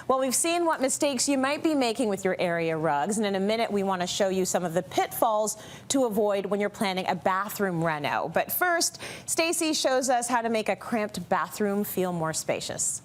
Well, we've seen what mistakes you might be making with your area rugs, and in a minute we want to show you some of the pitfalls to avoid when you're planning a bathroom reno. But first, Stacy shows us how to make a cramped bathroom feel more spacious.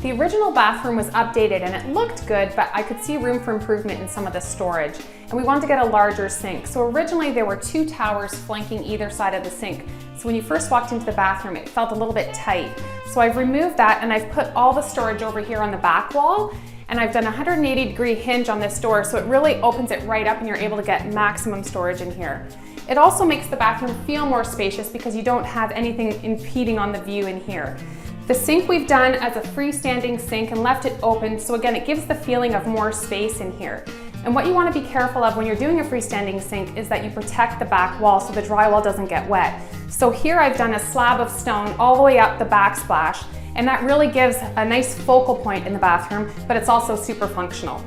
The original bathroom was updated and it looked good, but I could see room for improvement in some of the storage. And we wanted to get a larger sink. So originally there were 2 towers flanking either side of the sink. So when you first walked into the bathroom, it felt a little bit tight. So I've removed that and I've put all the storage over here on the back wall. And I've done a 180-degree hinge on this door, so it really opens it right up and you're able to get maximum storage in here. It also makes the bathroom feel more spacious because you don't have anything impeding on the view in here. The sink we've done as a freestanding sink and left it open, so again, it gives the feeling of more space in here. And what you want to be careful of when you're doing a freestanding sink is that you protect the back wall so the drywall doesn't get wet. So here I've done a slab of stone all the way up the backsplash, and that really gives a nice focal point in the bathroom, but it's also super functional.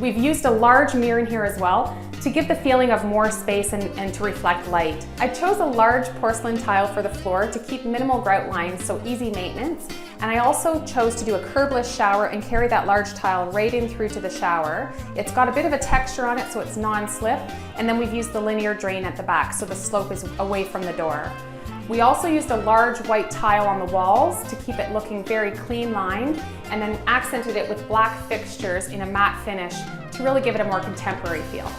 We've used a large mirror in here as well to give the feeling of more space and to reflect light. I chose a large porcelain tile for the floor to keep minimal grout lines, so easy maintenance. And I also chose to do a curbless shower and carry that large tile right in through to the shower. It's got a bit of a texture on it, so it's non-slip. And then we've used the linear drain at the back, so the slope is away from the door. We also used a large white tile on the walls to keep it looking very clean lined, and then accented it with black fixtures in a matte finish to really give it a more contemporary feel.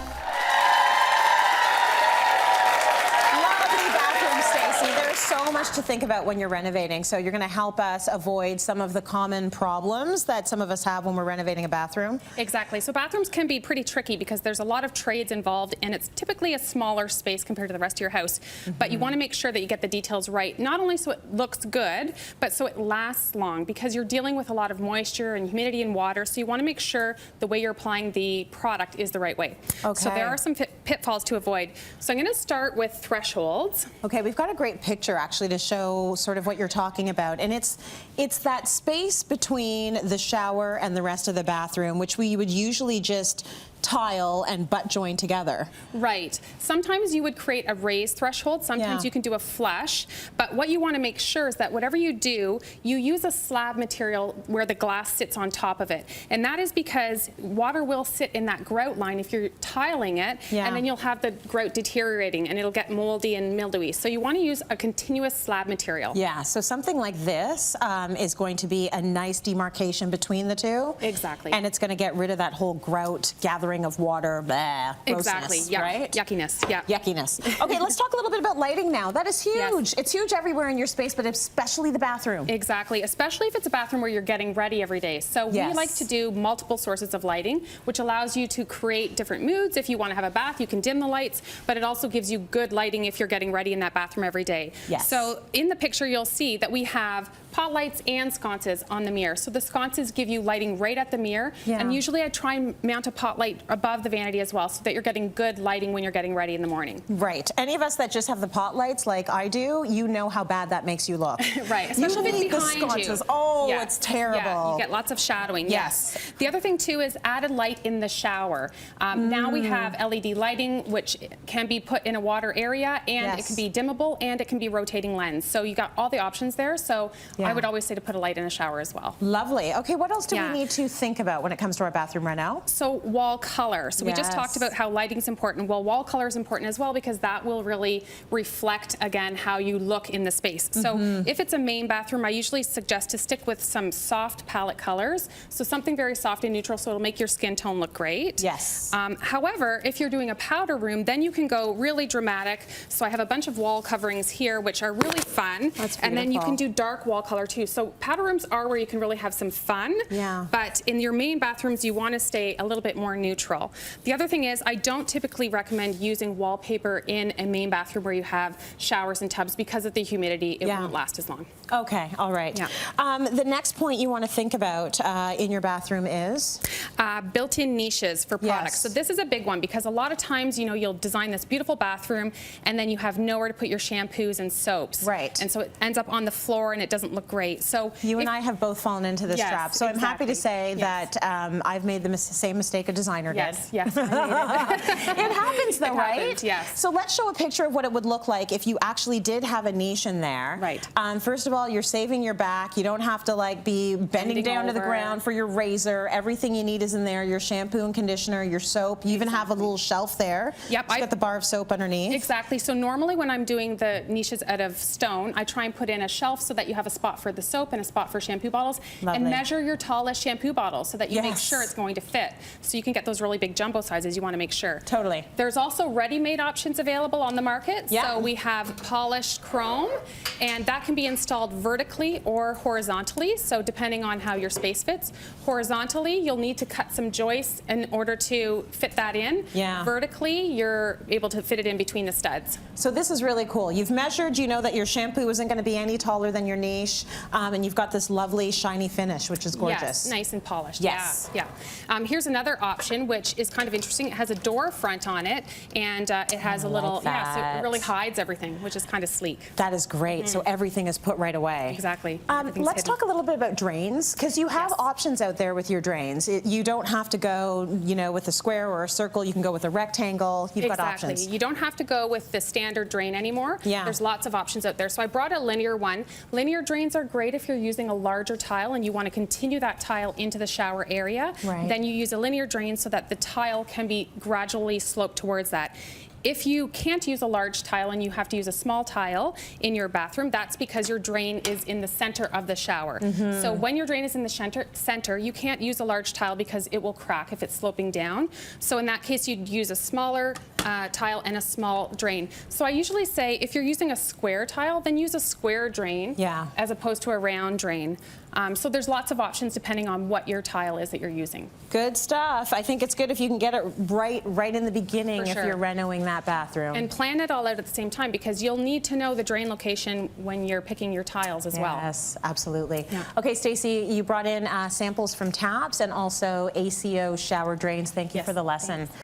So much to think about when you're renovating, so you're going to help us avoid some of the common problems that some of us have when we're renovating a bathroom. Exactly. So bathrooms can be pretty tricky because there's a lot of trades involved and it's typically a smaller space compared to the rest of your house. But you want to make sure that you get the details right, not only so it looks good, but so it lasts long, because you're dealing with a lot of moisture and humidity and water, so you want to make sure the way you're applying the product is the right way. Okay. So there are some pitfalls to avoid. So I'm going to start with thresholds. Okay, we've got a great picture actually to show sort of what you're talking about, and it's that space between the shower and the rest of the bathroom, which we would usually just tile and butt join together. Right. Sometimes you would create a raised threshold, sometimes you can do a flush, but what you want to make sure is that whatever you do, you use a slab material where the glass sits on top of it. And that is because water will sit in that grout line if you're tiling it, and then you'll have the grout deteriorating and it'll get moldy and mildewy. So you want to use a continuous slab material. Yeah, so something like this is going to be a nice demarcation between the two. Exactly. And it's going to get rid of that whole grout gathering of water, blah, exactly. right? Yuckiness, yeah. Yuckiness. Okay, let's talk a little bit about lighting now. That is huge. Yes. It's huge everywhere in your space, but especially the bathroom. Exactly, especially if it's a bathroom where you're getting ready every day. So we like to do multiple sources of lighting, which allows you to create different moods. If you want to have a bath, you can dim the lights, but it also gives you good lighting if you're getting ready in that bathroom every day. Yes. So in the picture, you'll see that we have pot lights and sconces on the mirror. So the sconces give you lighting right at the mirror, and usually I try and mount a pot light above the vanity as well, so that you're getting good lighting when you're getting ready in the morning. Right. Any of us that just have the pot lights like I do, you know how bad that makes you look. Right. Especially if it's behind the sconces. you. Oh, it's terrible. Yeah, you get lots of shadowing. Yes. The other thing too is added light in the shower. Now we have LED lighting, which can be put in a water area, and it can be dimmable, and it can be rotating lens. So you got all the options there. So I would always say to put a light in a shower as well. Lovely. Okay, what else do we need to think about when it comes to our bathroom reno? So wall color. So we just talked about how lighting is important. Well, wall color is important as well, because that will really reflect, again, how you look in the space. So if it's a main bathroom, I usually suggest to stick with some soft palette colors. So something very soft and neutral, so it'll make your skin tone look great. Yes. However, if you're doing a powder room, then you can go really dramatic. So I have a bunch of wall coverings here, which are really fun. That's beautiful. And then you can do dark wall color too. So powder rooms are where you can really have some fun. Yeah. But in your main bathrooms, you want to stay a little bit more neutral. The other thing is, I don't typically recommend using wallpaper in a main bathroom where you have showers and tubs, because of the humidity, it won't last as long. Okay, all right. Yeah. The next point you want to think about in your bathroom is? Built-in niches for products. So this is a big one, because a lot of times, you know, you'll design this beautiful bathroom and then you have nowhere to put your shampoos and soaps. Right. And so it ends up on the floor and it doesn't look look great. So you and I have both fallen into this Yes, trap. So I'm happy to say Yes. that I've made the same mistake a designer Yes, did. yes, I made it. It happens though, It right? happens, yes. So let's show a picture of what it would look like if you actually did have a niche in there. Right. First of all, you're saving your back. You don't have to like be bending down to the over. ground for your razor. Everything you need is in there. Your shampoo and conditioner, your soap. You even have a little shelf there. Yep, It's got the bar of soap underneath. Exactly. So normally when I'm doing the niches out of stone, I try and put in a shelf so that you have a spot for the soap and a spot for shampoo bottles. Lovely. And measure your tallest shampoo bottle so that you make Yes. sure it's going to fit. So you can get those really big jumbo sizes. You want to make sure. Totally. There's also ready-made options available on the market. Yeah. So we have polished chrome, and that can be installed vertically or horizontally. So depending on how your space fits. Horizontally, you'll need to cut some joists in order to fit that in. Yeah. Vertically, you're able to fit it in between the studs. So this is really cool. You've measured, you know that your shampoo isn't going to be any taller than your niche, and you've got this lovely shiny finish, which is gorgeous. Yes, nice and polished. Yes. Yeah. Here's another option, which is kind of interesting. It has a door front on it, and it has a little, like yeah, so that. it really hides everything, which is kind of sleek. That is great. So everything is put right away. Exactly. Let's Everything's hidden. talk a little bit about drains, because you have Yes. options out there with your drains. You don't have to go, you know, with a square or a circle. You can go with a rectangle. You've got Exactly. options. You don't have to go with the standard drain anymore. Yeah. There's lots of options out there. So I brought a linear one. Linear drains are great if you're using a larger tile and you want to continue that tile into the shower area. Right. Then you use a linear drain so that the tile can be gradually sloped towards that. If you can't use a large tile and you have to use a small tile in your bathroom, that's because your drain is in the center of the shower. So when your drain is in the center, you can't use a large tile because it will crack if it's sloping down. So in that case, you'd use a smaller tile and a small drain. So I usually say if you're using a square tile, then use a square drain as opposed to a round drain. So there's lots of options depending on what your tile is that you're using. Good stuff. I think it's good if you can get it right in the beginning For if sure. you're renoing that bathroom. And plan it all out at the same time because you'll need to know the drain location when you're picking your tiles as well. Yes, absolutely. Yeah. Okay, Stacy, you brought in samples from taps and also ACO shower drains. Thank you Yes, for the lesson. thanks.